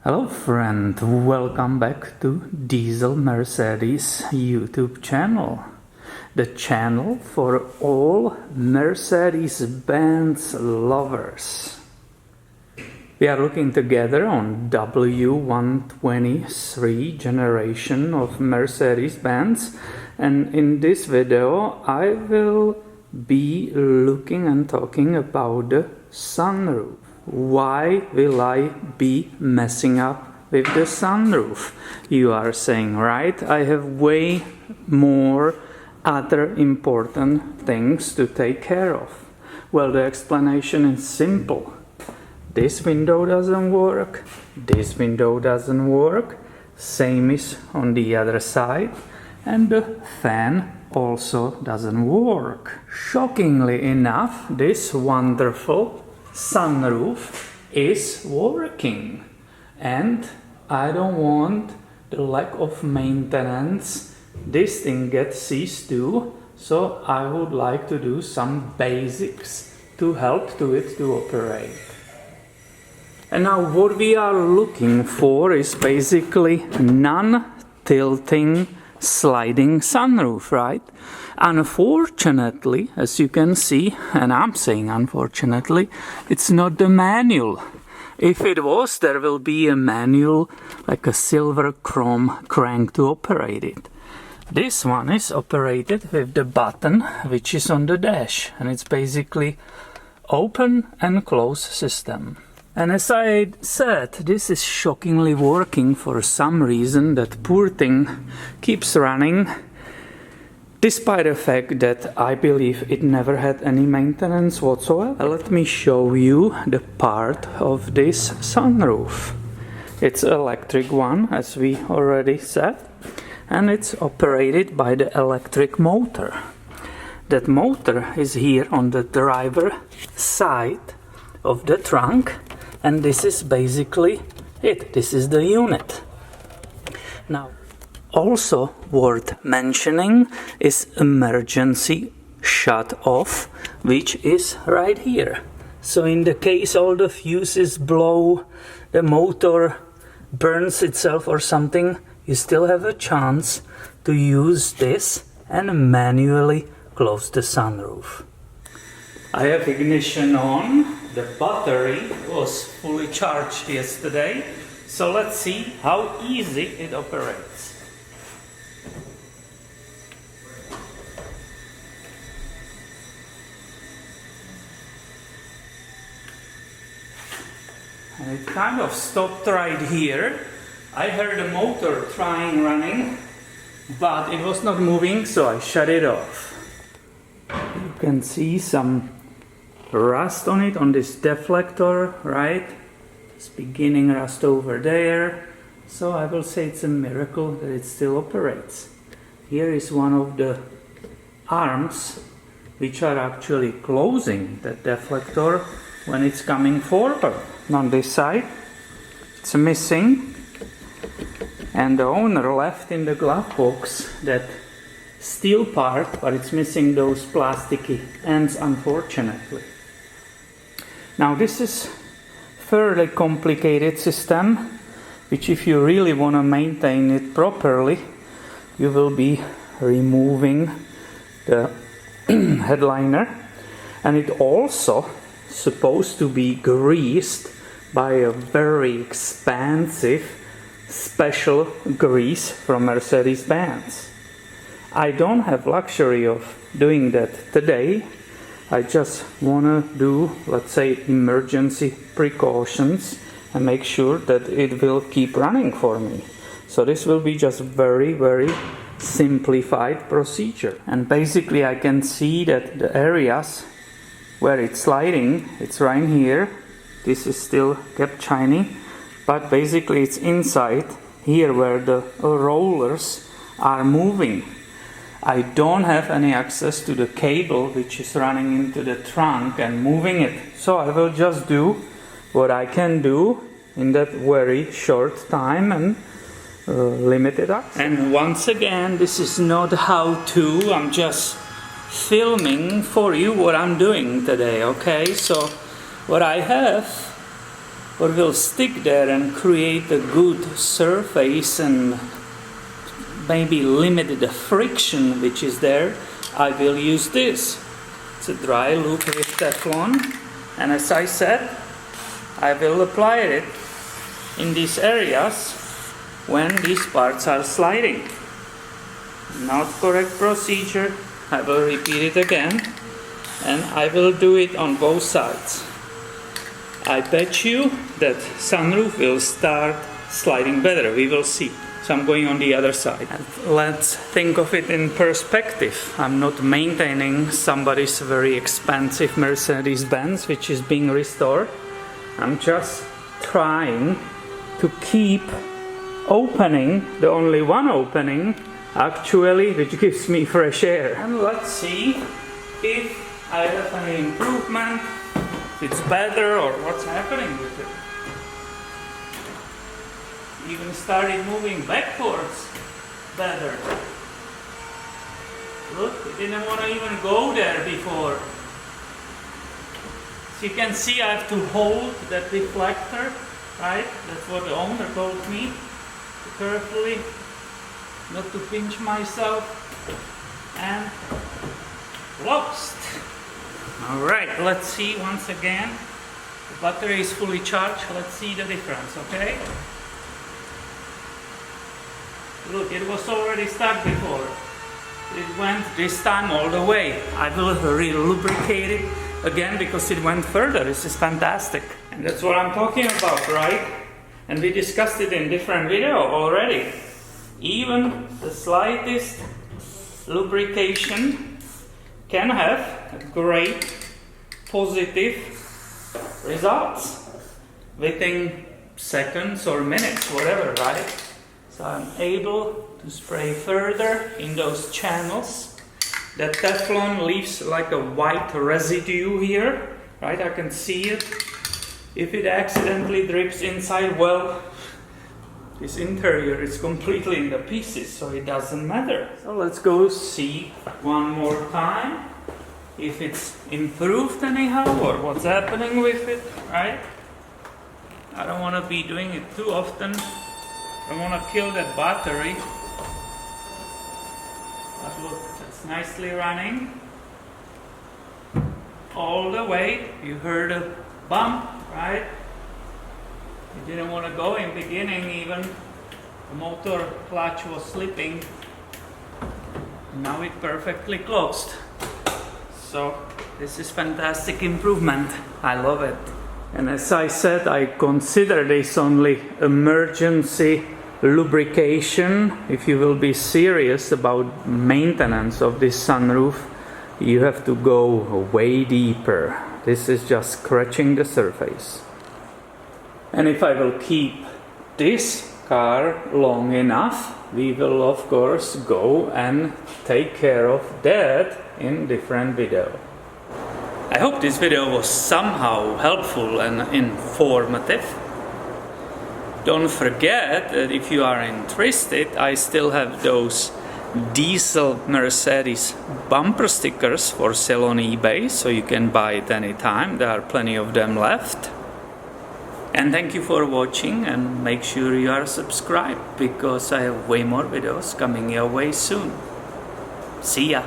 Hello friend, welcome back to Diesel Mercedes YouTube channel. The channel for all Mercedes-Benz lovers. We are looking together on W123 generation of Mercedes-Benz, and in this video I will be looking and talking about the sunroof. Why will I be messing up with the sunroof? You are saying, right? I have way more other important things to take care of. Well, the explanation is simple. This window doesn't work, this window doesn't work, same is on the other side, and the fan also doesn't work. Shockingly enough, this wonderful sunroof is working, and I don't want the lack of maintenance this thing gets seized to, so I would like to do some basics to help to it to operate. And now what we are looking for is basically non-tilting sliding sunroof, right? Unfortunately, as you can see, and I'm saying unfortunately, it's not the manual. If it was, there will be a manual, like a silver chrome crank to operate it. This one is operated with the button which is on the dash, and it's basically open and close system. And as I said, this is shockingly working for some reason. That poor thing keeps running, despite the fact that I believe it never had any maintenance whatsoever. Let me show you the part of this sunroof. It's an electric one, as we already said, and it's operated by the electric motor. That motor is here on the driver side of the trunk, and this is basically it. This is the unit. Now, also worth mentioning is emergency shut off, which is right here. So in the case all the fuses blow, the motor burns itself or something, you still have a chance to use this and manually close the sunroof. I have ignition on. The battery was fully charged yesterday, so let's see how easy it operates. And it kind of stopped right here. I heard the motor running, but it was not moving, so I shut it off. You can see some rust on it, on this deflector, right? It's beginning rust over there, so I will say it's a miracle that it still operates. Here is one of the arms which are actually closing the deflector when it's coming forward. On this side it's missing, and the owner left in the glove box that steel part, but it's missing those plasticky ends, unfortunately. Now this is fairly complicated system, which if you really want to maintain it properly, you will be removing the headliner, and it also supposed to be greased by a very expensive special grease from Mercedes-Benz. I don't have luxury of doing that today. I just want to do, let's say, emergency precautions and make sure that it will keep running for me. So this will be just very simplified procedure. And basically I can see that the areas where it's sliding, it's right here. This is still kept shiny, but basically it's inside here where the rollers are moving. I don't have any access to the cable which is running into the trunk and moving it. So I will just do what I can do in that very short time and limited access. And once again, this is not how-to, I'm just filming for you what I'm doing today, okay? So what I have what will stick there and create a good surface and maybe limit the friction which is there, I will use this. It's a dry loop with Teflon, and as I said, I will apply it in these areas when these parts are sliding. Not correct procedure. I will repeat it again, and I will do it on both sides. I bet you that sunroof will start sliding better. We will see. So I'm going on the other side. And let's think of it in perspective. I'm not maintaining somebody's very expensive Mercedes-Benz which is being restored. I'm just trying to keep opening, the only one opening actually, which gives me fresh air. And let's see if I have any improvement, if it's better or what's happening with it. Even started moving backwards better. Look, it didn't want to even go there before. So you can see I have to hold that deflector, right? That's what the owner told me. Carefully, not to pinch myself, and lost. Alright, let's see once again. The battery is fully charged. Let's see the difference, okay? Look, it was already stuck before. It went this time all the way. I will re-lubricate it again because it went further. This is fantastic. And that's what I'm talking about, right? And we discussed it in different video already. Even the slightest lubrication can have great positive results within seconds or minutes, whatever, right? So I'm able to spray further in those channels. That Teflon leaves like a white residue here, right? I can see it. If it accidentally drips inside, well, this interior is completely in the pieces, so it doesn't matter. So let's go see one more time if it's improved anyhow or what's happening with it, right? I don't want to be doing it too often. I don't want to kill that battery. But look, it's nicely running all the way. You heard a bump, right? It didn't want to go in beginning even. The motor clutch was slipping. Now it perfectly closed. So this is fantastic improvement. I love it. And as I said, I consider this only emergency lubrication. If you will be serious about maintenance of this sunroof, you have to go way deeper. This is just scratching the surface. And if I will keep this car long enough, we will of course go and take care of that in different video. I hope this video was somehow helpful and informative. Don't forget that if you are interested, I still have those diesel Mercedes bumper stickers for sale on eBay, so you can buy it anytime. There are plenty of them left. And thank you for watching, and make sure you are subscribed because I have way more videos coming your way soon. See ya!